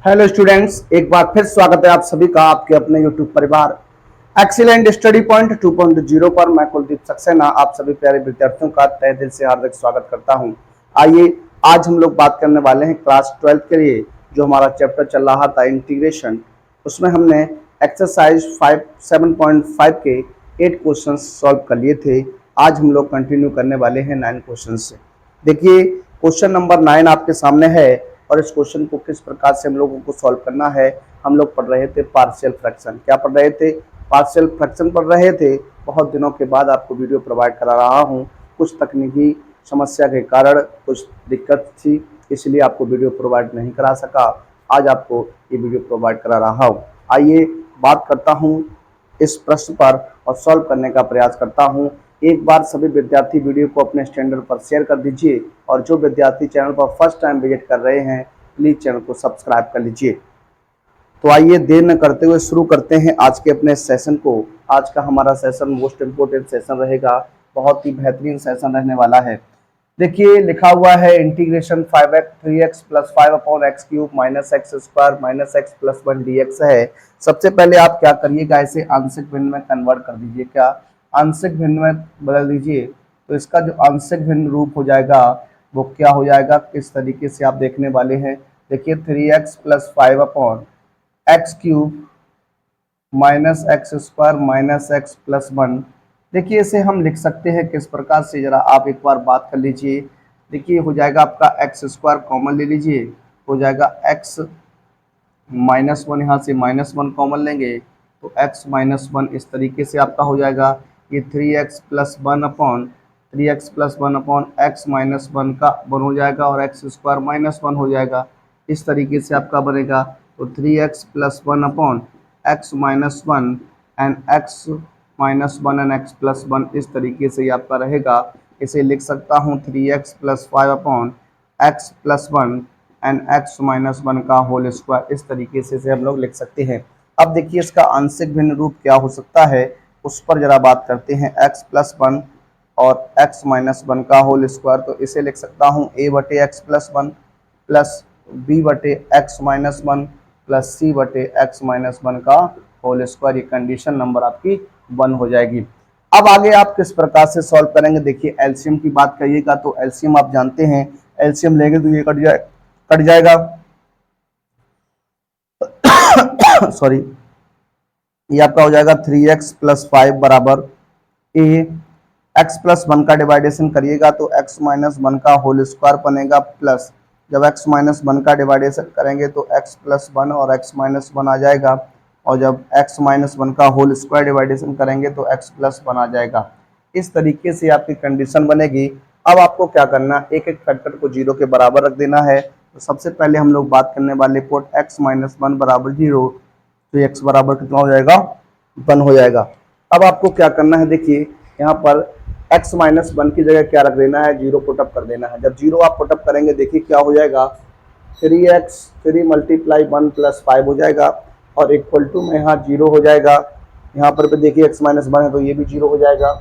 Hello students, एक बार फिर स्वागत है आप सभी का आपके अपने यूट्यूब परिवार एक्सीलेंट स्टडी पॉइंट 2.0 पर। मैं कुलदीप सक्सेना आप सभी प्यारे विद्यार्थियों का तहे दिल से हार्दिक स्वागत करता हूं। आइए आज हम लोग बात करने वाले हैं क्लास 12 के लिए जो हमारा चैप्टर चल रहा था इंटीग्रेशन। उसमें हमने एक्सरसाइज 7.5 के 8 क्वेश्चन सॉल्व कर लिए थे। आज हम लोग कंटिन्यू करने वाले हैं 9 क्वेश्चन से। देखिए क्वेश्चन नंबर 9 आपके सामने है और इस क्वेश्चन को किस प्रकार से हम लोगों को सॉल्व करना है। हम लोग पढ़ रहे थे पार्शियल फ्रैक्शन। क्या पढ़ रहे थे? पार्शियल फ्रैक्शन पढ़ रहे थे। बहुत दिनों के बाद आपको वीडियो प्रोवाइड करा रहा हूँ। कुछ तकनीकी समस्या के कारण कुछ दिक्कत थी, इसलिए आपको वीडियो प्रोवाइड नहीं करा सका। आज आपको ये वीडियो प्रोवाइड करा रहा हूँ। आइए बात करता हूँ इस प्रश्न पर और सॉल्व करने का प्रयास करता हूँ। एक बार सभी विद्यार्थी वीडियो को अपने स्टैंडर्ड पर शेयर कर दीजिए और जो विद्यार्थी चैनल पर फर्स्ट टाइम विजिट कर रहे हैं प्लीज चैनल को सब्सक्राइब कर लीजिए। तो आइए देर न करते हुए शुरू करते हैं आज के अपने सेशन को। आज का हमारा सेशन मोस्ट इम्पोर्टेंट सेशन रहेगा, बहुत ही बेहतरीन सेशन रहने वाला है। देखिए लिखा हुआ है integration 5x 3x plus 5/x³ minus x square minus x plus 1 dx है। सबसे पहले आप क्या करिएगा, इसे आंशिक भिन्न में कन्वर्ट कर दीजिए। क्या आंशिक भिन्न में बदल दीजिए। तो इसका जो आंशिक भिन्न रूप हो जाएगा वो क्या हो जाएगा, किस तरीके से आप देखने वाले हैं। देखिए 3x plus 5/x³ minus x square minus x plus 1। देखिए इसे हम लिख सकते हैं किस प्रकार से, जरा आप एक बार बात कर लीजिए। देखिए हो जाएगा आपका एक्स स्क्वायर कॉमन ले लीजिए, हो जाएगा एक्स माइनस 1, यहाँ से माइनस 1 कॉमन लेंगे तो एक्स माइनस 1 इस तरीके से आपका हो जाएगा। ये 3x प्लस 1 एक्स माइनस 1 का 1 हो जाएगा और एक्स स्क्वायर माइनस 1 हो जाएगा। इस तरीके से आपका बनेगा। तो 3x plus 1 x minus 1 and x minus 1 and x plus 1 इस तरीके से आपका रहेगा। इसे लिख सकता हूँ 3x plus 5/x plus 1 and x minus 1 का होल स्क्वायर। इस तरीके से हम लोग लिख सकते हैं। अब देखिए इसका आंशिक भिन्न रूप क्या हो सकता है उस पर जरा बात करते हैं। x प्लस 1 और x माइनस 1 का होल स्क्वायर, तो इसे लिख सकता हूँ a/x plus 1 plus b/x minus 1 plus c/x minus 1 का होल स्क्वायर। ये कंडीशन नंबर आपकी 1 हो जाएगी। अब आगे आप किस प्रकार से सॉल्व करेंगे। देखिए एलसीएम की बात करिएगा तो एलसीएम आप जानते हैं, एलसीएम लेंगे तो ये कट जाएगा सॉरी, ये आपका हो जाएगा 3x प्लस 5 बराबर a। x प्लस 1 का डिवाइडेशन करिएगा तो x माइनस 1 का होल स्क्वायर बनेगा, प्लस जब x माइनस 1 का डिवाइडेशन करेंगे तो x प्लस 1 और x माइनस 1 आ जाएगा, और जब x माइनस 1 का होल स्क्वायर डिवाइडेशन करेंगे तो x प्लस 1 आ जाएगा। इस तरीके से आपकी कंडीशन बनेगी। अब आपको क्या करना, एक एक फैक्टर को 0 के बराबर रख देना है। तो सबसे पहले हम लोग बात करने वाले पोट x माइनस 1 बराबर 0, तो x बराबर कितना हो जाएगा, 1 हो जाएगा। अब आपको क्या करना है, देखिए यहाँ पर x माइनस 1 की जगह क्या रख देना है, 0 पुटअप कर देना है। जब 0 आप पुटअप करेंगे देखिए क्या हो जाएगा, 3 मल्टीप्लाई 1 प्लस 5 हो जाएगा और इक्वल टू में यहाँ 0 हो जाएगा। यहाँ पर भी देखिए x माइनस 1 है तो ये भी 0 हो जाएगा।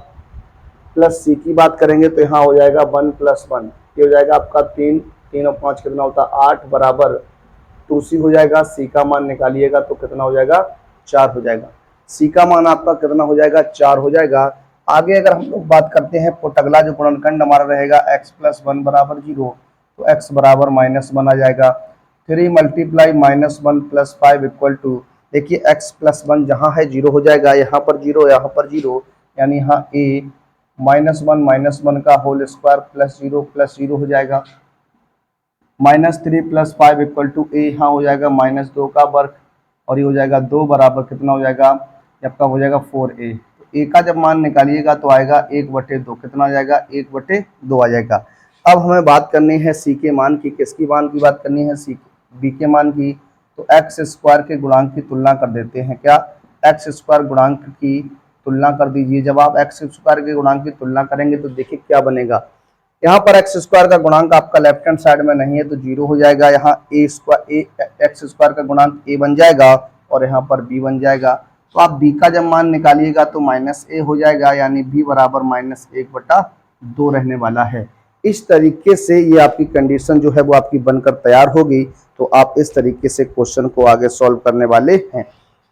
प्लस c की बात करेंगे तो यहाँ हो जाएगा 1 प्लस 1, ये हो जाएगा आपका 3 और 5 कितना होता है 8 बराबर 2c हो जाएगा। c का मान निकालिएगा तो कितना हो जाएगा, 4 हो जाएगा। c का मान आपका कितना हो जाएगा, 4 हो जाएगा। आगे अगर हम लोग बात करते हैं तो अगला जो गुणनखंड हमारा रहेगा x प्लस 1 बराबर 0, तो x बराबर माइनस 1 आ जाएगा। 3 multiply minus 1 plus 5 equal to, देखिए x प्लस 1 जहाँ है 0 हो जाएगा, यहाँ पर 0 यहाँ पर 0, यानी यहाँ a माइनस 1 का होल स्क्वायर प्लस 0 हो जाएगा। -3 प्लस 5 इक्वल टू a, यहाँ हो जाएगा -2 का वर्ग और ये हो जाएगा 2 बराबर कितना हो जाएगा, आपका हो जाएगा 4a। तो a का जब मान निकालिएगा तो आएगा 1/2, कितना आ जाएगा 1/2 आ जाएगा। अब हमें बात करनी है c के मान की, किसकी मान की बात करनी है, b के मान की। तो एक्स स्क्वायर के गुणांक की तुलना कर देते हैं। क्या, एक्स स्क्वायर गुणांक की तुलना कर दीजिए। जब आप एक्स स्क्वायर के गुणांक की तुलना करेंगे तो देखिए क्या बनेगा, यहाँ पर एक्स स्क्वायर का गुणांक आपका लेफ्ट हैंड साइड में नहीं है तो 0 हो जाएगा। यहाँ एक्स स्क्वायर का गुणांक a बन जाएगा और यहाँ पर b बन जाएगा। तो आप b का जब मान निकालिएगा तो -a हो जाएगा, यानी b बराबर -1/2 रहने वाला है। इस तरीके से ये आपकी कंडीशन जो है वो आपकी बनकर तैयार होगी। तो आप इस तरीके से क्वेश्चन को आगे सॉल्व करने वाले हैं।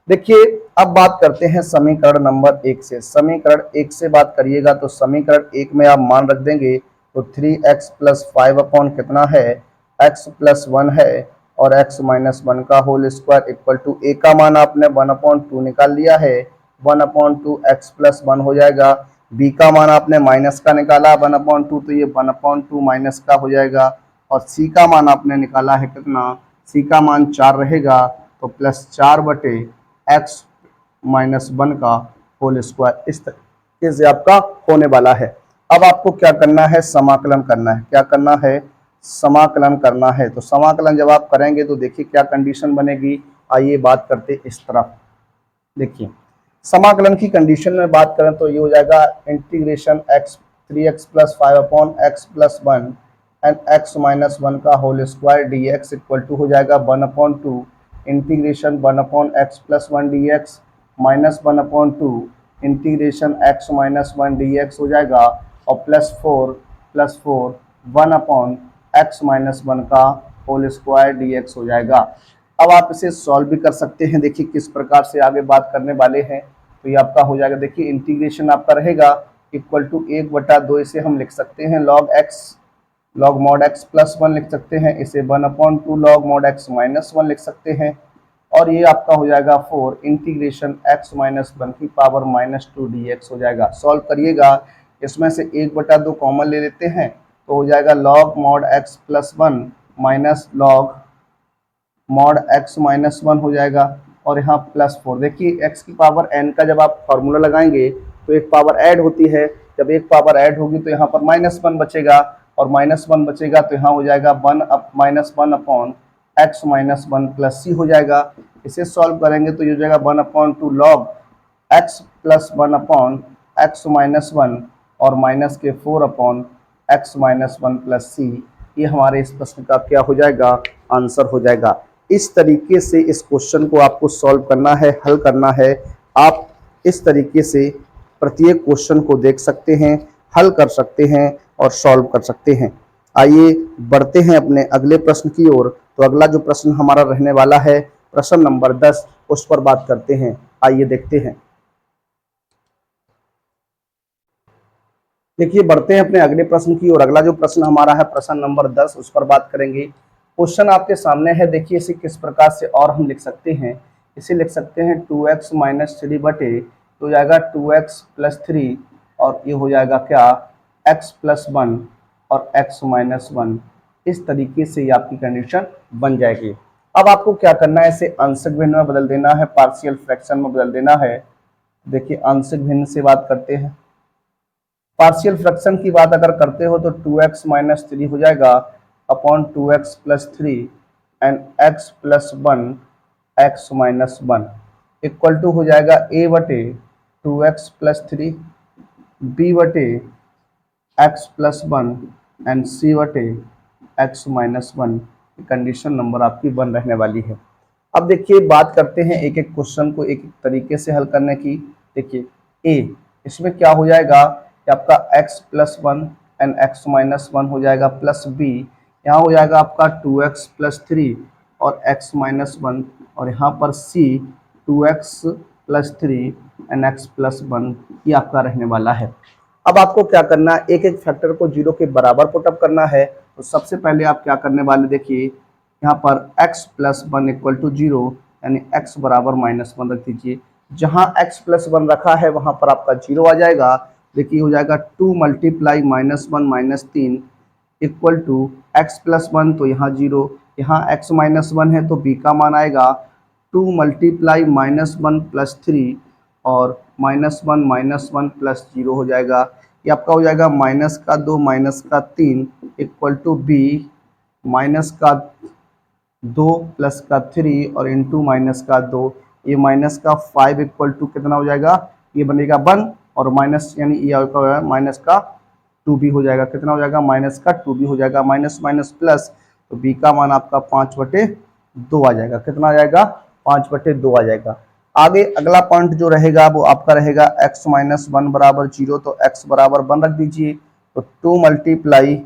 देखिए अब बात करते हैं समीकरण नंबर 1 से। समीकरण 1 से बात करिएगा तो समीकरण 1 में आप मान रख देंगे तो 3x प्लस 5 अपॉन कितना है, x प्लस 1 है और x माइनस 1 का whole square equal to a का मान आपने 1/2 निकाल लिया है, 1/2 x प्लस 1 हो जाएगा। b का मान आपने माइनस का निकाला 1/2 तो ये 1/2 माइनस का हो जाएगा। और c का मान आपने निकाला है कितना, c का मान 4 रहेगा तो प्लस 4/x माइनस 1 का होल स्क्वायर इस तरीके से आपका होने वाला है। अब आपको क्या करना है, समाकलन करना है। क्या करना है, समाकलन करना है। तो समाकलन जब आप करेंगे तो देखिए क्या कंडीशन बनेगी। आइए बात करते इस तरफ। देखिए समाकलन की कंडीशन में बात करें तो ये हो जाएगा integration x 3x plus 5 upon x plus 1 and x minus 1 का whole square dx equal to हो जाएगा 1/2 integration 1/x plus 1 dx minus 1/2 integration x minus 1 dx हो जाएगा और प्लस 4 1/x माइनस 1 का होल स्क्वायर dx हो जाएगा। अब आप इसे सॉल्व भी कर सकते हैं। देखिए किस प्रकार से आगे बात करने वाले हैं। तो ये आपका हो जाएगा, देखिए इंटीग्रेशन आपका रहेगा इक्वल टू 1/2, इसे हम लिख सकते हैं लॉग मॉड x प्लस 1 लिख सकते हैं, इसे 1/2 लॉग मॉड x माइनस 1 लिख सकते हैं। और ये आपका हो जाएगा 4 इंटीग्रेशन x माइनस 1 की पावर -2 dx हो जाएगा। सॉल्व करिएगा, इसमें से 1/2 कॉमन ले लेते हैं तो हो जाएगा log mod x plus 1 minus log mod x minus 1 हो जाएगा और यहाँ प्लस 4। देखिए x की पावर n का जब आप फॉर्मूला लगाएंगे तो एक पावर ऐड होती है, जब एक पावर ऐड होगी तो यहाँ पर -1 बचेगा और -1 बचेगा तो यहाँ हो जाएगा -1 upon x minus 1 plus c हो जाएगा। इसे सॉल्व करेंगे तो ये हो जाएगा 1/2 log x plus 1 upon x minus 1 और माइनस के 4 upon x minus 1 plus c। ये हमारे इस प्रश्न का क्या हो जाएगा, आंसर हो जाएगा। इस तरीके से इस क्वेश्चन को आपको सॉल्व करना है, हल करना है। आप इस तरीके से प्रत्येक क्वेश्चन को देख सकते हैं, हल कर सकते हैं और सॉल्व कर सकते हैं। आइए बढ़ते हैं अपने अगले प्रश्न की ओर। तो अगला जो प्रश्न हमारा रहने वाला है प्रश्न नंबर 10, उस पर बात करते हैं। आइए देखते हैं। देखिए बढ़ते हैं अपने अगले प्रश्न की ओर। अगला जो प्रश्न हमारा है प्रश्न नंबर 10, उस पर बात करेंगे। क्वेश्चन आपके सामने है, देखिए इसे किस प्रकार से और हम लिख सकते हैं। इसे लिख सकते हैं 2x माइनस 3 बटे तो हो जाएगा 2x प्लस 3 और ये हो जाएगा क्या x प्लस 1 और x माइनस 1। इस तरीके से ये आपकी कंडीशन बन जाएगी। अब आपको क्या करना है, इसे आंशिक भिन्न में बदल देना है, पार्शियल फ्रैक्शन में बदल देना है। देखिए आंशिक भिन्न से बात करते हैं। पार्शियल फ्रैक्शन की बात अगर करते हो तो 2x माइनस 3 हो जाएगा upon 2x plus 3 and x plus 1 x minus 1 equal to हो जाएगा a बटे 2x प्लस 3 b बटे x प्लस 1 एंड c बटे x माइनस 1। कंडीशन नंबर आपकी बन रहने वाली है। अब देखिए बात करते हैं एक एक क्वेश्चन को एक एक तरीके से हल करने की। देखिए a, इसमें क्या हो जाएगा कि आपका x plus 1 and x minus 1 हो जाएगा प्लस b, यहाँ हो जाएगा आपका 2x प्लस 3 और x माइनस 1 और यहाँ पर c 2x plus 3 and x plus 1 ये आपका रहने वाला है। अब आपको क्या करना है, एक एक फैक्टर को 0 के बराबर पुटअप करना है। तो सबसे पहले आप क्या करने वाले, देखिए यहाँ पर x प्लस 1 इक्वल टू 0 यानी x बराबर -1 रख दीजिए। जहाँ x प्लस 1 रखा है वहाँ पर आपका 0 आ जाएगा। देखिए हो जाएगा 2 multiply -1 -3 equal to x plus 1 तो यहाँ 0, यहाँ x माइनस 1 है तो b का मान आएगा 2 मल्टीप्लाई -1 प्लस 3 और -1 प्लस 0 हो जाएगा। ये आपका हो जाएगा -2 -3 इक्वल टू b -2 प्लस 3 और इंटू -2, ये -5 इक्वल टू कितना हो जाएगा, ये बनेगा 1 और माइनस यानी ये -2b हो जाएगा। कितना हो जाएगा, -2b हो जाएगा। माइनस माइनस प्लस तो b का मान आपका 5/2 आ जाएगा। कितना आ जाएगा, 5/2 आ जाएगा। आगे अगला पॉइंट जो रहेगा वो आपका रहेगा x माइनस 1 बराबर 0 तो x बराबर 1 रख दीजिए। तो 2 multiply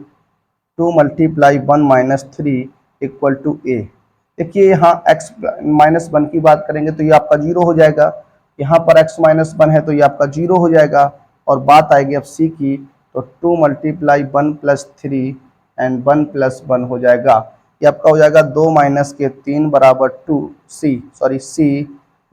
2 multiply 1 minus 3 equal to A. देखिए यहाँ x माइनस 1 की बात करेंगे तो ये आपका जीरो हो जाएगा, यहाँ पर x माइनस 1 है तो ये आपका जीरो हो जाएगा। और बात आएगी अब c की, तो 2 मल्टीप्लाई 1 प्लस 3 एंड 1 प्लस 1 हो जाएगा। ये आपका हो जाएगा 2 माइनस के 3 बराबर 2 सी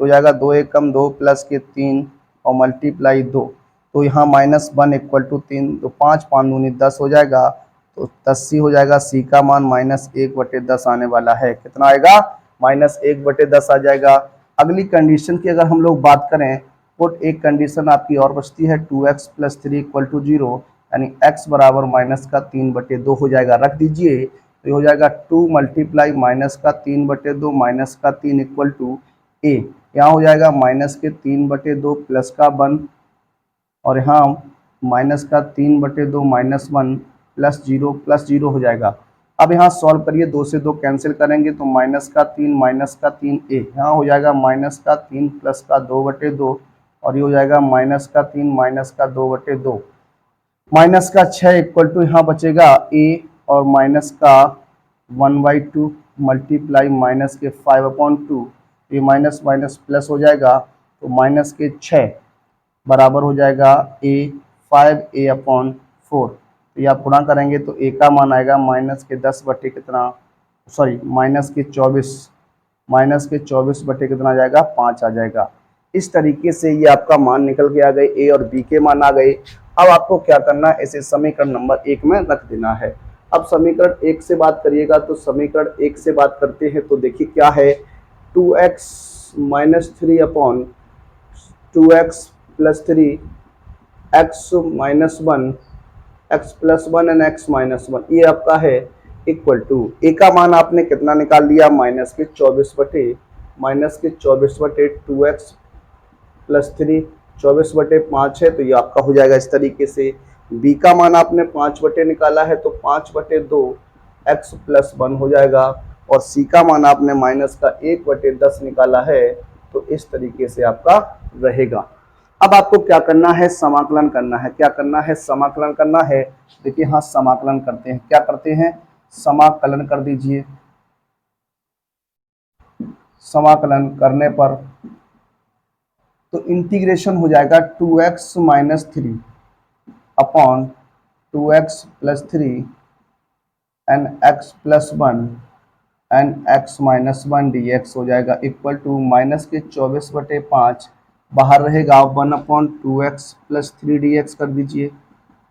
हो जाएगा 2 एकम 2 प्लस के 3 और मल्टीप्लाई 2। तो यहाँ माइनस 1 इक्वल टू 3, तो 5 5 दूनी 10 हो जाएगा, तो 10 सी हो जाएगा। सी का मान माइनस 1/10 आने वाला है। कितना आएगा? माइनस 1/10 आ जाएगा। अगली कंडीशन की अगर हम लोग बात करें तो एक कंडीशन आपकी और बचती है 2x प्लस 3 इक्वल टू 0, यानी x बराबर माइनस का 3/2 हो जाएगा। रख दीजिए तो ये हो जाएगा 2 मल्टीप्लाई माइनस का 3/2 माइनस का 3 इक्वल टू ए। यहाँ हो जाएगा माइनस के 3/2 प्लस का 1, और यहाँ माइनस का 3/2 माइनस 1 प्लस जीरो हो जाएगा। अब यहाँ सॉल्व करिए, 2 से 2 कैंसिल करेंगे तो माइनस का 3 ए, यहाँ हो जाएगा माइनस का 3 प्लस का 2/2, और ये हो जाएगा माइनस का 3 माइनस का 2/2। माइनस का 6 इक्वल टू यहाँ बचेगा ए, और माइनस का 1/2 मल्टीप्लाई माइनस के 5/2, ये माइनस माइनस प्लस हो जाएगा, तो माइनस के 6 बराबर हो जाएगा ए 5a/4। तो ये आप गुणा करेंगे तो ए का मान आएगा माइनस के 10 बटे कितना, सॉरी माइनस के 24 बटे कितना आ जाएगा, 5 आ जाएगा। इस तरीके से ये आपका मान निकल के आ गए, ए और बी के मान आ गए। अब आपको क्या करना है, इसे समीकरण नंबर 1 में रख देना है। अब समीकरण 1 से बात करिएगा, तो समीकरण 1 से बात करते हैं तो देखिए क्या है, 2x minus 3 upon 2x plus 3 x minus 1 x plus 1 and x minus 1, ये आपका है इक्वल टू, ए का मान आपने कितना निकाल लिया, माइनस के 24/2 एक्स प्लस 3, 24/5 है, तो ये आपका हो जाएगा इस तरीके से। बी का मान आपने 5 निकाला है तो 5/2 एक्स प्लस 1 हो जाएगा, और सी का मान आपने माइनस का 1/10 निकाला है, तो इस तरीके से आपका रहेगा। अब आपको क्या करना है, समाकलन करना है। क्या करना है, समाकलन करना है। देखिए हाँ, समाकलन करते हैं। क्या करते हैं, समाकलन कर दीजिए। समाकलन करने पर तो इंटीग्रेशन हो जाएगा 2x minus 3 upon 2x plus 3 and x plus 1 and x minus 1 dx हो जाएगा इक्वल टू माइनस के 24/5 बाहर रहेगा 1/2x प्लस 3 dx कर दीजिए,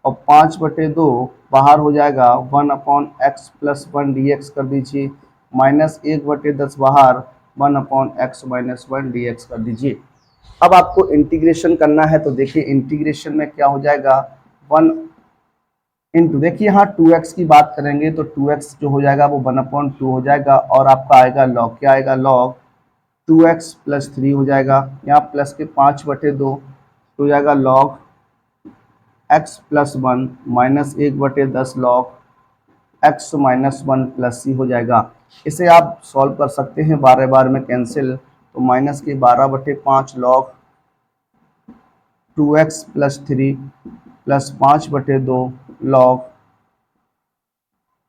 और 5/2 बाहर हो जाएगा 1/x प्लस 1 dx कर दीजिए, माइनस 1/10 बाहर 1/x माइनस 1 dx कर दीजिए। अब आपको इंटीग्रेशन करना है, तो देखिए इंटीग्रेशन में क्या हो जाएगा, 1 इंटू, देखिए यहाँ 2x की बात करेंगे तो 2x जो हो जाएगा वो 1/2 हो जाएगा, और आपका आएगा लॉग, क्या आएगा, लॉग 2x प्लस 3 हो जाएगा, यहाँ प्लस के 5/2 हो जाएगा log x plus 1 minus 1/10 log x minus 1 plus C हो जाएगा। इसे आप सॉल्व कर सकते हैं, 12 बार में कैंसिल, तो माइनस के 12/5 log 2x plus 3 plus 5/2 log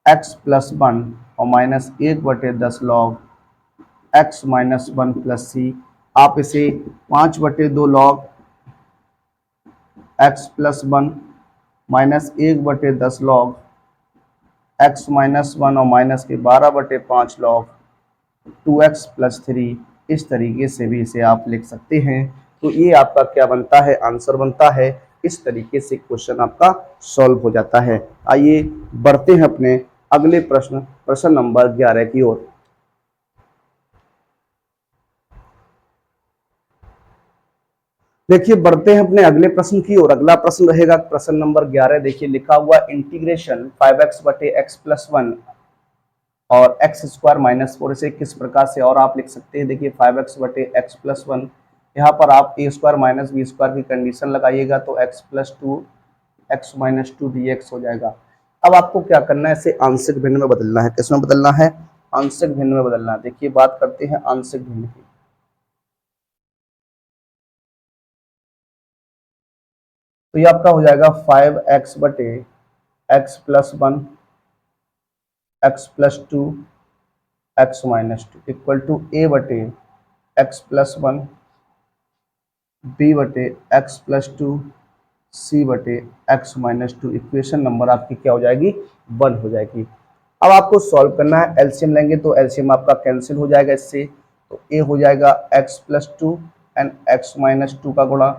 x plus 1 और minus 1/10 log x minus 1 plus C. आप इसे 5/2 log x plus 1 minus 1/10 log x minus 1 और माइनस के 12/5 लॉग 2x प्लस 3, इस तरीके से भी इसे आप लिख सकते हैं। तो ये आपका क्या बनता है, आंसर बनता है। इस तरीके से क्वेश्चन आपका सॉल्व हो जाता है। आइए बढ़ते हैं अपने अगले प्रश्न नंबर 11 की ओर। देखिए बढ़ते हैं अपने अगले प्रश्न की ओर। अगला प्रश्न रहेगा प्रश्न नंबर 11। देखिए लिखा हुआ इंटीग्रेशन 5x/x प्लस 1 और एक्स स्क्वायर माइनस 4, इसे किस प्रकार से और आप लिख सकते हैं। देखिए 5x/x प्लस 1, यहाँ पर आप a square minus B square की कंडीशन लगाइएगा तो x plus 2 x minus 2 dx हो जाएगा। अब आपको क्या करना है, इसे आंशिक भिन्न में बदलना है। किसमें बदलना है, आंशिक भिन्न में बदलना है। देखिए बात करते हैं आंशिक भिन्न की। तो ये आपका हो जाएगा 5x/x plus 1 x plus two x minus two equal to A बटे एक्स प्लस वन बी बटे एक्स प्लस टू सी बटे x minus two. Equation number आपकी क्या हो जाएगी, 1 हो जाएगी। अब आपको सॉल्व करना है, एलसीएम लेंगे तो एलसीएम आपका कैंसिल हो जाएगा इससे, तो ए हो जाएगा x plus two and x minus to का गुणा।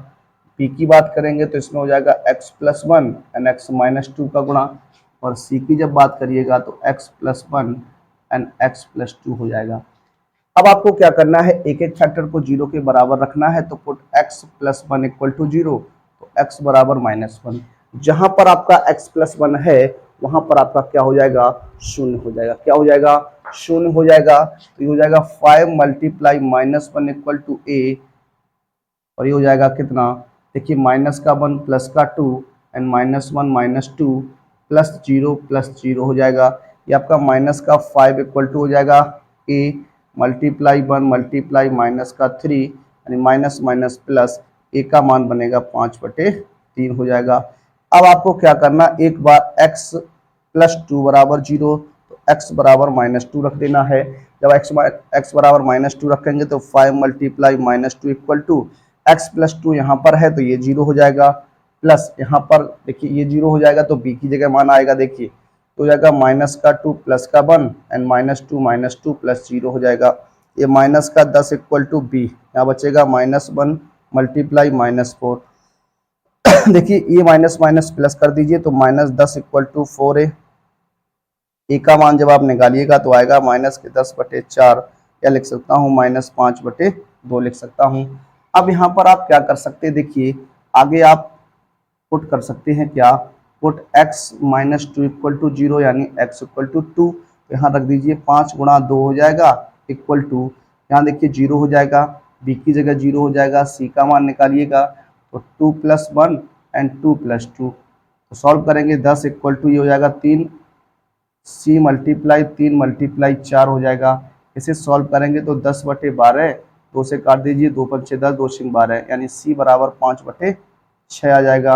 पी की बात करेंगे तो इसमें हो जाएगा x plus one and x minus to का गुणा, और सी की जब बात करिएगा तो x plus one and x plus to हो जाएगा। अब आपको क्या करना है, एक एक फैक्टर को जीरो के बराबर रखना है, तो put x plus one equal to zero, तो एक्स बराबर माइनस वन। जहां पर आपका एक्स प्लस वन है वहां पर आपका क्या हो जाएगा, शून्य हो जाएगा। क्या हो जाएगा, शून्य हो जाएगा। तो ये हो जाएगा 5 multiply minus one equal to A, और ये हो जाएगा कितना, देखिए माइनस का वन प्लस का two and minus one minus two plus zero हो जाएगा। ये आपका माइनस का 5 इक्वल टू हो जाएगा A multiply one multiply minus का 3 यानी माइनस माइनस प्लस, ए का मान बनेगा 5/3 हो जाएगा। अब आपको क्या करना, एक बार x प्लस टू बराबर जीरो, तो x बराबर माइनस टू रख देना है। जब x बराबर माइनस टू रखेंगे तो 5 multiply minus two equal to x plus two यहाँ पर है तो ये जीरो हो जाएगा, प्लस यहाँ पर देखिए ये जीरो हो जाएगा तो b की जगह मान आएगा, देखिए तो हो जाएगा माइनस का टू प्लस का one and minus two plus zero हो जाएगा। ये माइनस का 10 इक्वल टू बी, यहाँ बचेगा minus one multiply minus four. देखिए ये माइनस माइनस प्लस कर दीजिए तो माइनस 10 इक्वल टू 4a। ए का मान जब आप निकालिएगा तो आएगा माइनस के 10/4, या लिख सकता हूँ माइनस 5/2 लिख सकता हूँ। अब यहाँ पर आप क्या कर सकते हैं, देखिए आगे आप पुट कर सकते हैं क्या, put x minus two equal to zero यानी x इक्वल टू टू, तो यहाँ रख दीजिए 5 गुणा 2 हो जाएगा इक्वल टू, यहाँ देखिए जीरो हो जाएगा, b की जगह जीरो हो जाएगा, c का मान निकालिएगा तो 2 plus one and 2 plus two, तो सॉल्व करेंगे 10 इक्वल टू ये हो जाएगा 3, c मल्टीप्लाई 3 मल्टीप्लाई 4 हो जाएगा। इसे सॉल्व करेंगे तो 10/12, 2 से काट दीजिए, 2 पंचे 10, 2 छिंग 12 यानी c बराबर 5/6 आ जाएगा।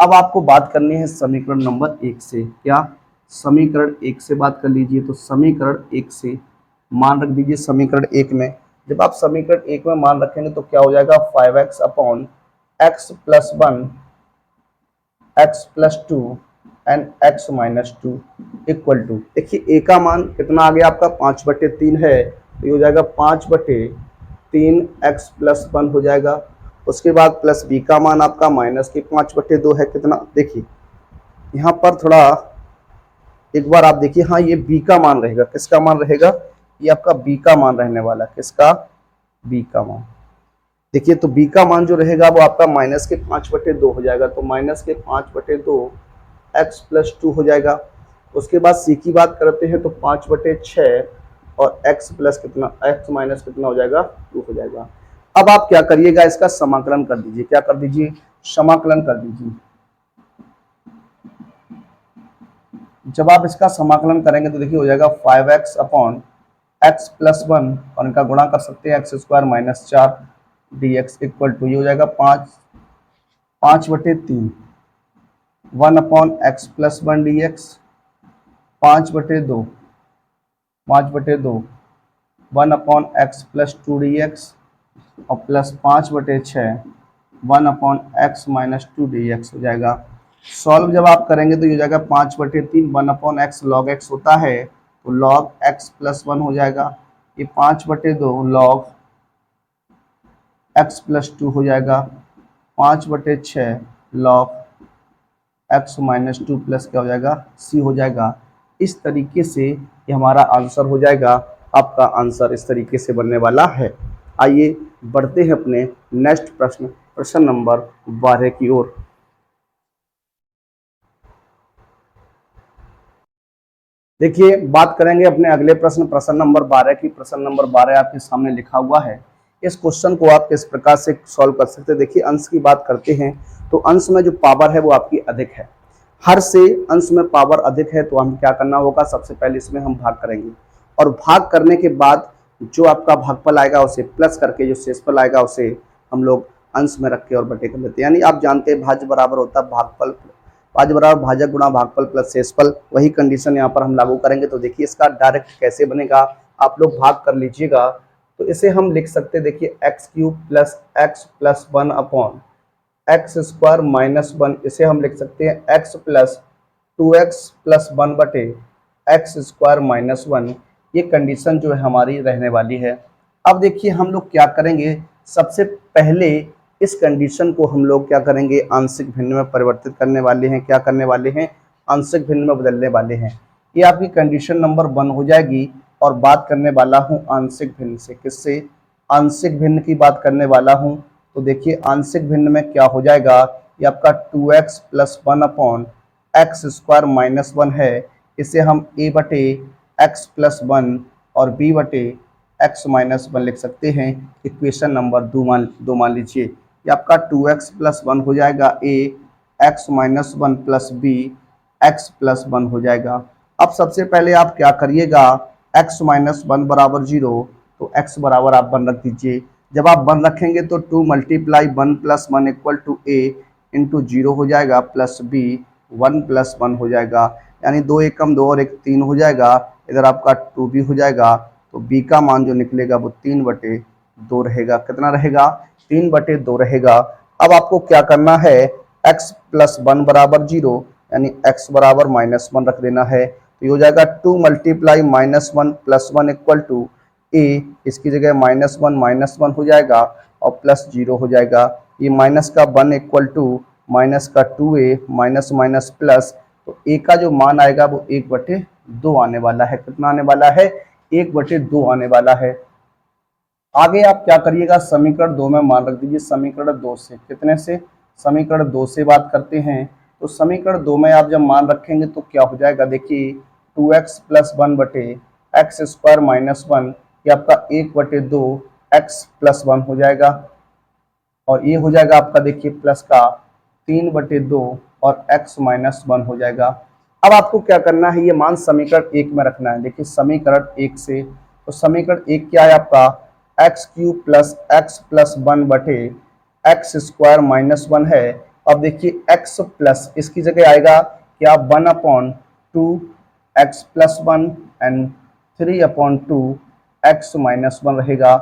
अब आपको बात करनी है समीकरण नंबर 1 से, क्या समीकरण 1 से बात कर लीजिए। तो समीकरण 1 से मान रख दीजिए, समीकरण 1 में जब आप समीकरण 1 में मान रखेंगे तो क्या हो जाएगा 5x upon x plus one x plus two and x minus two equal to, देखिए a का मान कितना आ गया आपका 5/3 है, तो ये हो जाएगा 5/3 एक्स प्लस वन हो जाएगा। उसके बाद प्लस b का मान आपका माइनस के 5/2 है, कितना देखिए यहाँ पर थोड़ा एक बार आप देखिए, हाँ ये b का मान रहेगा, किसका मान रहेगा, ये आपका b का मान रहने वाला, किसका, b का मान। देखिए तो b का मान जो रहेगा वो आपका माइनस के 5/2 हो जाएगा, तो माइनस के 5/2 x प्लस टू हो जाएगा। उसके बाद c की बात करते हैं तो 5/6 और x प्लस कितना, x माइनस कितना हो जाएगा 2 हो जाएगा। अब आप क्या करिएगा, इसका समाकलन कर दीजिए, क्या कर दीजिए, समाकलन कर दीजिए। जब आप इसका समाकलन करेंगे तो देखिए हो जाएगा 5x upon x plus one, और इनका गुणा कर सकते हैं x square minus 4 dx equal to ये हो जाएगा 5/3 1 upon x plus one D x 5/2 1 upon x plus two D x और plus 5/6 1 upon x minus two D x हो जाएगा। सॉल्व जब आप करेंगे तो ये हो जाएगा 5/3 1 अपॉन एक्स लॉग एक्स होता है तो लॉग एक्स प्लस वन हो जाएगा, ये 5/2 लॉग एक्स प्लस टू हो जाएगा, 5/6 log x minus two plus क्या हो जाएगा सी हो जाएगा। इस तरीके से ये हमारा आंसर हो जाएगा, आपका आंसर इस तरीके से बनने वाला है। आइए बढ़ते हैं अपने नेक्स्ट प्रश्न, प्रश्न नंबर 12 की ओर। देखिए बात करेंगे अपने अगले प्रश्न, प्रश्न नंबर 12 की। प्रश्न नंबर 12 आपके सामने लिखा हुआ है। इस क्वेश्चन को आप किस प्रकार से सॉल्व कर सकते हैं, देखिए अंश की बात करते हैं तो अंश में जो पावर है वो आपकी अधिक है, हर से अंश में पावर अधिक है, तो हम क्या करना होगा, सबसे पहले इसमें हम भाग करेंगे और भाग करने के बाद जो आपका भागफल आएगा उसे प्लस करके जो शेषफल आएगा उसे हम लोग अंश में रख के और बटे कर लेते हैं। यानी आप जानते हैं भाज्य बराबर होता है भागफल आज बराबर भाजक गुणा भागफल प्लस शेषफल, वही कंडीशन यहाँ पर हम लागू करेंगे। तो देखिए इसका डायरेक्ट कैसे बनेगा, आप लोग भाग कर लीजिएगा। तो इसे हम लिख सकते हैं, देखिए x cube plus x plus 1 upon x square minus 1, इसे हम लिख सकते हैं एक्स प्लस 2x प्लस 1 बटे एक्स स्क्वायर माइनस 1। ये कंडीशन जो है हमारी रहने वाली है। अब देखिए हम लोग क्या करेंगे, सबसे पहले इस कंडीशन को हम लोग क्या करेंगे, आंशिक भिन्न में परिवर्तित करने वाले हैं। क्या करने वाले हैं, आंशिक भिन्न में बदलने वाले हैं। ये आपकी कंडीशन नंबर 1 हो जाएगी। और बात करने वाला हूँ आंशिक भिन्न से, किससे, आंशिक भिन्न की बात करने वाला हूँ। तो देखिए आंशिक भिन्न में क्या हो जाएगा, ये आपका 2x plus 1 upon x square minus 1 है। इसे हम a बटे एक्स प्लस 1 और b बटे एक्स माइनस 1 लिख सकते हैं। इक्वेशन नंबर 2 मान लीजिए। ये आपका 2x प्लस 1 हो जाएगा a, x minus 1 plus b, x plus 1 हो जाएगा। अब सबसे पहले आप क्या करिएगा, x माइनस 1 बराबर 0, तो x बराबर आप 1 रख दीजिए। जब आप 1 रखेंगे तो 2 multiply 1 plus 1 equal to a into 0 हो जाएगा प्लस b 1 प्लस 1 हो जाएगा, यानी 2 एकम 2 और 1 3 हो जाएगा। इधर आपका 2b हो जाएगा। तो b का मान जो निकलेगा वो 3 बटे 2 रहेगा। कितना रहेगा, 3 बटे 2 रहेगा। अब आपको क्या करना है, x प्लस 1 बराबर 0, यानी x बराबर माइनस 1 रख देना है। तो ये हो जाएगा 2 multiply minus 1 plus 1 equal to a, इसकी जगह माइनस 1 हो जाएगा और प्लस 0 हो जाएगा। ये माइनस का 1 इक्वल टू माइनस का 2a, माइनस माइनस प्लस, तो a का जो मान आएगा वो 1 बटे 2 आने वाला है। कितना आने वाला है, 1 बटे 2 आने वाला है। आगे आप क्या करिएगा, समीकरण 2 में मान रख दीजिए। समीकरण 2 से कितने से, समीकरण 2 से बात करते हैं। तो समीकरण 2 में आप जब मान रखेंगे तो क्या हो जाएगा, देखिए 2x प्लस 1 बटे एक्स स्क्वायर माइनस 1, ये आपका 1 बटे 2 एक्स प्लस 1 हो जाएगा। और ये हो जाएगा आपका देखिए प्लस का 3 बटे 2 और x माइनस 1 हो जाएगा। अब आपको क्या करना है, ये मान समीकरण 1 में रखना है। देखिए समीकरण 1 से, तो समीकरण 1 क्या है आपका, x cube plus x plus 1 बटे एक्स स्क्वायर माइनस 1 है। अब देखिए x प्लस, इसकी जगह आएगा क्या, 1 upon 2 x plus 1 and 3 upon 2 x minus 1 रहेगा।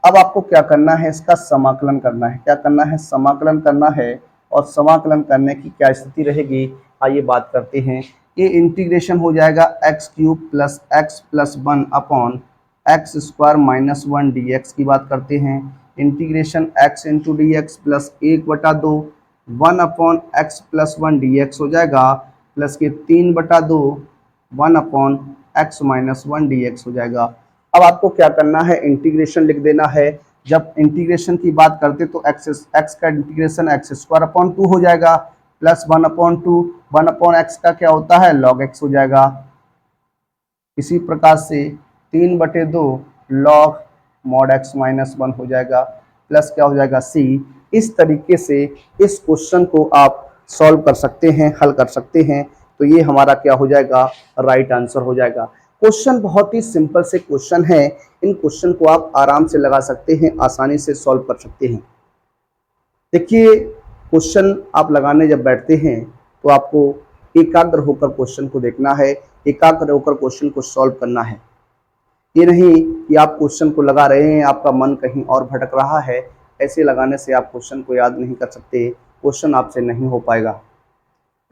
अब आपको क्या करना है, इसका समाकलन करना है। क्या करना है, समाकलन करना है। और समाकलन करने की क्या स्थिति रहेगी, आइए बात करते हैं। ये इंटीग्रेशन हो जाएगा x cube plus x plus 1 upon x square minus 1 dx की बात करते हैं। Integration x into D x plus 1/2 1 upon x plus 1 dx हो जाएगा, प्लस के 3/2 1 अपॉन एक्स माइनस 1 dx हो जाएगा। अब आपको क्या करना है, इंटीग्रेशन लिख देना है। जब इंटीग्रेशन की बात करते तो एक्स का इंटीग्रेशन एक्स स्क्वायर अपॉन 2 हो जाएगा, प्लस 1 अपॉन 2, 1 अपॉन एक्स का क्या होता है, लॉग एक्स हो जाएगा। इसी प्रकार से 3/2 लॉग मॉड एक्स माइनस 1 हो जाएगा, प्लस क्या हो जाएगा सी। इस तरीके से इस क्वेश्चन को आप सॉल्व कर सकते हैं, हल कर सकते हैं। तो ये हमारा क्या हो जाएगा, राइट आंसर हो जाएगा। क्वेश्चन बहुत ही सिंपल से क्वेश्चन है। इन क्वेश्चन को आप आराम से लगा सकते हैं, आसानी से सॉल्व कर सकते हैं। देखिए क्वेश्चन आप लगाने जब बैठते हैं तो आपको एकाग्र होकर क्वेश्चन को देखना है, एकाग्र होकर क्वेश्चन को सॉल्व करना है। ये नहीं कि आप क्वेश्चन को लगा रहे हैं, आपका मन कहीं और भटक रहा है। ऐसे लगाने से आप क्वेश्चन को याद नहीं कर सकते, क्वेश्चन आपसे नहीं हो पाएगा।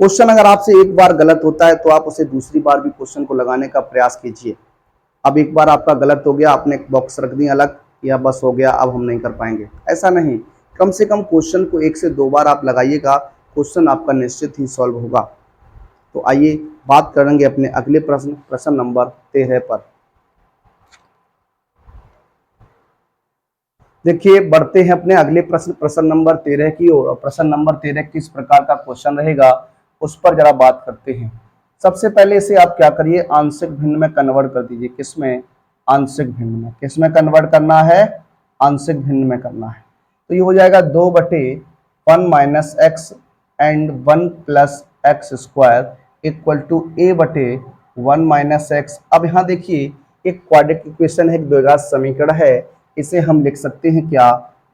क्वेश्चन अगर आपसे एक बार गलत होता है तो आप उसे दूसरी बार भी क्वेश्चन को लगाने का प्रयास कीजिए। अब एक बार आपका गलत हो गया, आपने एक बॉक्स रख दिया अलग, या बस हो गया अब हम नहीं कर पाएंगे, ऐसा नहीं। कम से कम क्वेश्चन को 1 से 2 बार आप लगाइएगा, क्वेश्चन आपका निश्चित ही सॉल्व होगा। तो आइए बात करेंगे अपने अगले प्रश्न नंबर 13 पर। देखिए बढ़ते हैं अपने अगले प्रश्न नंबर 13 की ओर। प्रश्न नंबर 13 किस प्रकार का क्वेश्चन रहेगा उस पर जरा बात करते हैं। सबसे पहले इसे आप क्या करिए, आंशिक भिन्न में कन्वर्ट कर दीजिए। किसमें, आंशिक भिन्न में। किसमें कन्वर्ट करना है, आंशिक भिन्न में करना है। तो ये हो जाएगा 2/1 minus x and 1 plus x square equal to a/1 minus x. अब यहाँ देखिए एक क्वाड्रेटिक इक्वेशन है, एक द्विघात समीकरण है। इसे हम लिख सकते हैं क्या,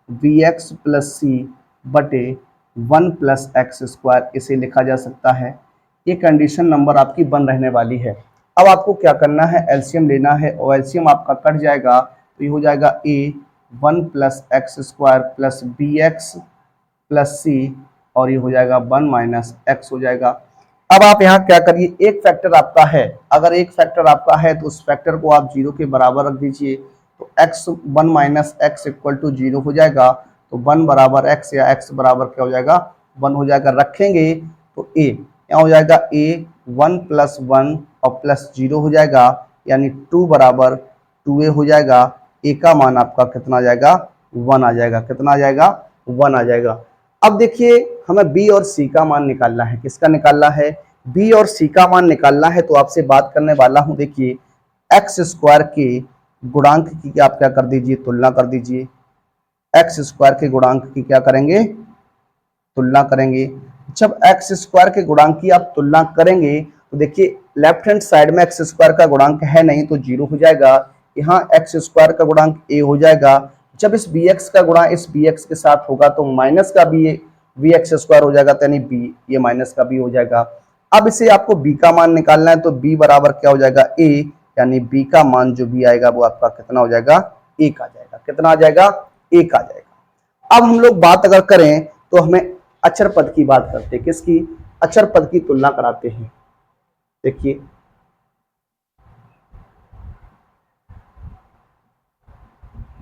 bx प्लस सी बटे 1 प्लस एक्स स्क्वायर इसे लिखा जा सकता है। ये कंडीशन नंबर आपकी बन रहने वाली है। अब आपको क्या करना है, एलसीएम लेना है और एलसीएम आपका कट जाएगा तो ये हो जाएगा a 1 plus x square plus B x plus C, और ये हो जाएगा 1 माइनस एक्स हो जाएगा। अब आप यहाँ क्या करिए, एक फैक्टर आपका है, अगर एक फैक्टर आपका है तो उस फैक्टर को आप 0 के बराबर रख दीजिए, तो x 1 minus x equal to 0 हो जाएगा। तो 1 बराबर x या x बराबर क्या हो जाएगा, 1 हो जाएगा। रखेंगे तो a यहाँ हो जाएगा a 1 प्लस 1 और प्लस 0 हो जाएगा, यानी 2 बराबर 2a हो जाएगा। a का मान आपका कितना आ जाएगा, 1 आ जाएगा। कितना आ जाएगा, 1 आ जाएगा। अब देखिए हमें b और c का मान निकालना है। किसका निकालना है, b और c का मान निकालना है। तो आपसे बात करने वाला हूं, देखिए एक्स स्क्वायर के गुणांक की आप क्या कर दीजिए, तुलना कर दीजिए। एक्स स्क्वायर के गुणांक की क्या करेंगे, तुलना करेंगे। जब एक्स स्क्वायर के गुणांक की आप तुलना करेंगे तो देखिए लेफ्ट हैंड साइड में एक्स स्क्वायर का गुणांक है नहीं तो 0 हो जाएगा। यहाँ एक्स स्क्वायर का गुणांक a हो जाएगा। जब इस bx का गुणा इस bx के साथ होगा तो माइनस का बी एक्स स्क्वायर हो जाएगा, यानी b, ये माइनस का b हो जाएगा। अब इसे आपको b का मान निकालना है, तो b बराबर क्या हो जाएगा, a, यानी b का मान जो भी आएगा वो आपका कितना हो जाएगा, 1 आ जाएगा। कितना आ जाएगा, 1 आ जाएगा। अब हम लोग बात अगर करें तो हमें अचर पद की बात करते हैं। किसकी, अचर पद की तुलना कराते हैं। देखिए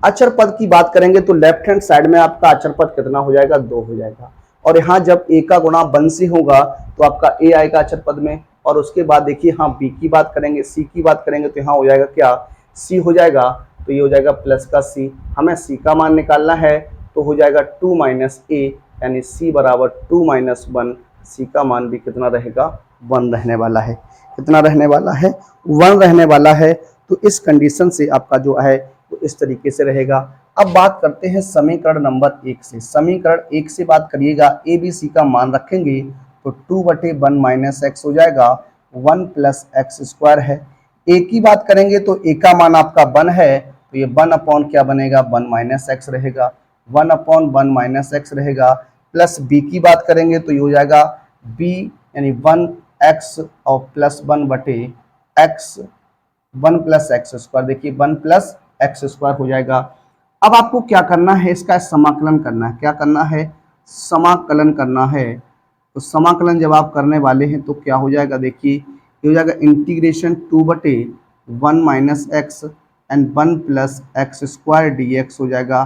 अचर पद की बात करेंगे तो लेफ्ट हैंड साइड में आपका अचर पद कितना हो जाएगा, 2 हो जाएगा। और यहाँ जब a का गुणा 1 से होगा तो आपका a आएगा अचर पद में। और उसके बाद देखिए हाँ b की बात करेंगे, c की बात करेंगे तो यहाँ हो जाएगा क्या, c हो जाएगा। तो ये हो जाएगा प्लस का c। हमें c का मान निकालना है तो हो जाएगा 2 माइनस a, यानी c बराबर 2 माइनस 1। c का मान भी कितना रहेगा, 1 रहने वाला है। कितना रहने वाला है, 1 रहने वाला है। तो इस कंडीशन से आपका जो है तो इस तरीके से रहेगा। अब बात करते हैं समीकरण नंबर 1 से। समीकरण 1 से बात करिएगा, ए बी सी का मान रखेंगे तो 2/1 माइनस एक्स हो जाएगा, 1 प्लस एक्स स्क्वायर है। ए की बात करेंगे तो ए का मान आपका 1 है, तो ये 1 अपॉन क्या बनेगा, 1 माइनस एक्स रहेगा। 1 अपॉन 1 माइनस एक्स रहेगा। प्लस बी की बात करेंगे तो ये हो जाएगा बी, यानी 1 एक्स और प्लस 1/एक्स, 1 प्लस एक्स स्क्वायर। देखिए 1 प्लस एक्स स्क्वायर हो जाएगा। अब आपको क्या करना है, इसका समाकलन करना है। क्या करना है, समाकलन करना है। तो समाकलन जब आप करने वाले हैं तो क्या हो जाएगा, देखिए ये हो जाएगा integration 2/1 minus x and 1 plus x square D x हो जाएगा।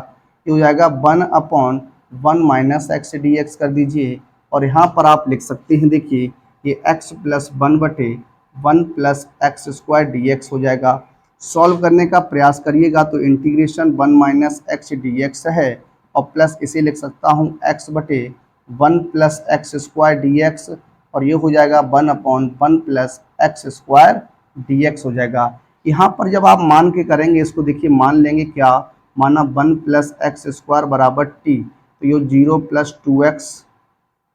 ये हो जाएगा 1 upon 1 minus x D x कर दीजिए। और यहाँ पर आप लिख सकते हैं, देखिए ये x plus 1/1 plus x square D x हो जाएगा। सॉल्व करने का प्रयास करिएगा तो integration 1 minus x D x है और प्लस इसे लिख सकता हूँ x/1 plus x square D x, और ये हो जाएगा 1 upon 1 plus x square D x हो जाएगा। यहाँ पर जब आप मान के करेंगे इसको, देखिए मान लेंगे क्या, माना 1 प्लस एक्स स्क्वायर बराबर टी, तो ये 0 प्लस 2x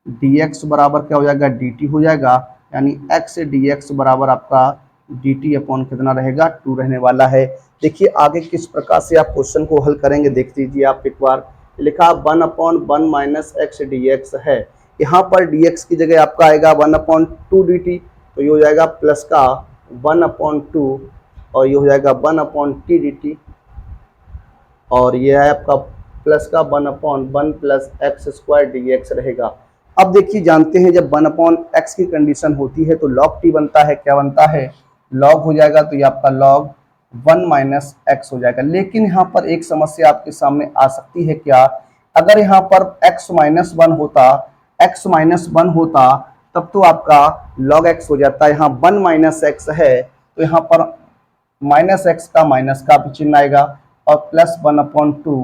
डी एक्स बराबर क्या हो जाएगा, डी टी हो जाएगा। यानी x डी एक्स बराबर आपका डी टी अपॉन कितना रहेगा, 2 रहने वाला है। देखिए आगे किस प्रकार से आप क्वेश्चन को हल करेंगे देख लीजिए आप एक बार। लिखा 1 upon 1 minus x D x है, यहाँ पर डी एक्स की जगह आपका आएगा 1 अपॉन 2 डी टी, तो ये हो जाएगा प्लस का 1 अपॉन 2 और ये हो जाएगा 1 अपॉन टी डी टी, और ये है आपका प्लस का 1 upon 1 plus x square D x रहेगा। अब देखिए जानते हैं जब 1 अपॉन एक्स की कंडीशन होती है तो लॉग टी बनता है, क्या बनता है, लॉग हो जाएगा। तो ये आपका लॉग 1 माइनस एक्स हो जाएगा। लेकिन यहाँ पर एक समस्या आपके सामने आ सकती है, क्या, अगर यहाँ पर x माइनस 1 होता, x माइनस 1 होता तब तो आपका log x हो जाता है। यहाँ 1 माइनस एक्स है तो यहाँ पर माइनस एक्स का माइनस का भी चिन्ह आएगा और प्लस 1 अपॉन 2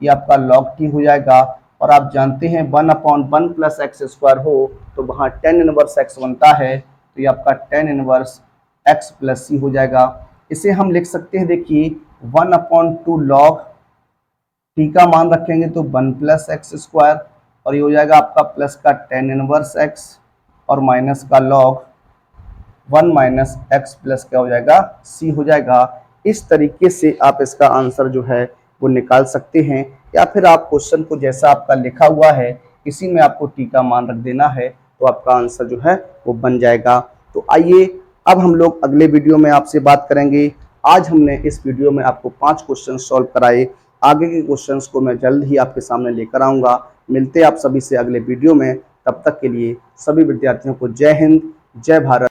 ये आपका log t हो जाएगा। और आप जानते हैं 1 अपॉन 1 प्लस एक्स स्क्वायर हो तो वहाँ tan इनवर्स x बनता है, तो ये आपका tan inverse x plus C हो जाएगा। इसे हम लिख सकते हैं, देखिए 1 अपॉन 2 लॉग टी का मान रखेंगे तो 1 प्लस एक्स स्क्वायर, और ये हो जाएगा आपका प्लस का tan इनवर्स x और माइनस का लॉग 1 माइनस एक्स प्लस क्या हो जाएगा, सी हो जाएगा। इस तरीके से आप इसका आंसर जो है वो निकाल सकते हैं, या फिर आप क्वेश्चन को जैसा आपका लिखा हुआ है इसी में आपको टी का मान रख देना है, तो आपका आंसर जो है वो बन जाएगा। तो आइए अब हम लोग अगले वीडियो में आपसे बात करेंगे। आज हमने इस वीडियो में आपको 5 क्वेश्चन सॉल्व कराए। आगे के क्वेश्चंस को मैं जल्द ही आपके सामने लेकर आऊँगा। मिलते हैं आप सभी से अगले वीडियो में। तब तक के लिए सभी विद्यार्थियों को जय हिंद, जय भारत।